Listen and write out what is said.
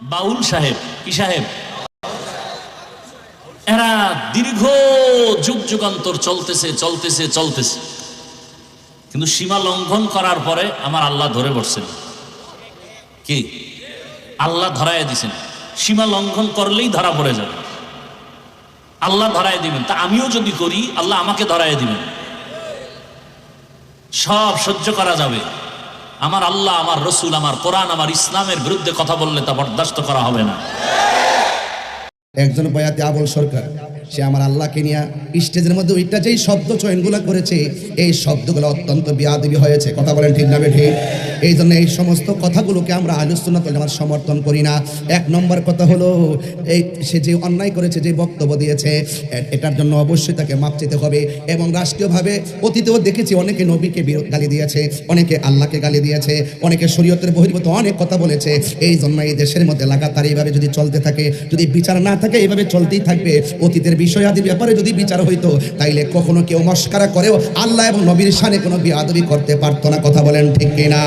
বাউল সাহেব, কি সাহেব? এরা দীর্ঘ যুগ যুগান্তর চলতেছে চলতেছে চলতেছে, কিন্তু সীমা লঙ্ঘন করার পরে আমার আল্লাহ ধরে বসছেন। কি আল্লাহ ধরায় দিছেন? সীমা লঙ্ঘন করলেই ধরা পড়ে যাবে, আল্লাহ ধরায় দিবেন। তা আমিও যদি করি আল্লাহ আমাকে ধরায় দিবেন, সব সহ্য করা যাবে। আমার আল্লাহ, আমার রসুল, আমার কোরআন, আমার ইসলামের বিরুদ্ধে কথা বললে তা বরদাস্ত করা হবে না। একজন বয়াতি আবুল সরকার, সে আমার আল্লাহকে নিয়ে স্টেজের মধ্যে ওইটা যেই শব্দ চয়নগুলো করেছে, এই শব্দগুলো অত্যন্ত বেয়াদবি হয়েছে। কথা বলেন ঠিক না বেঠিক? এই জন্য এই সমস্ত কথাগুলোকে আমরা আহলুস সুন্নাত ওয়াল জামাত সমর্থন করি না। এক নম্বর কথা হলো, এই সে যে অন্যায় করেছে, যে বক্তব্য দিয়েছে, এটার জন্য অবশ্যই তাকে মাপ চেতে হবে। এবং রাষ্ট্রীয়ভাবে অতীতেও দেখেছি অনেকে নবীকে গালি দিয়েছে, অনেকে আল্লাহকে গালি দিয়েছে, অনেকে শরীয়তের বহির্ভূত অনেক কথা বলেছে। এই জন্য এই দেশের মধ্যে লাগাতার এইভাবে যদি চলতে থাকে, যদি বিচার না থাকে, এইভাবে চলতেই থাকবে। অতীতের বিষয়াদি ব্যাপারে যদি বিচার হইতো, তাইলে কখনো কেউ মস্কারা করেও আল্লাহ এবং নবীর শানে কোনো বেয়াদবি করতে পারতো না। কথা বলেন ঠিক কিনা?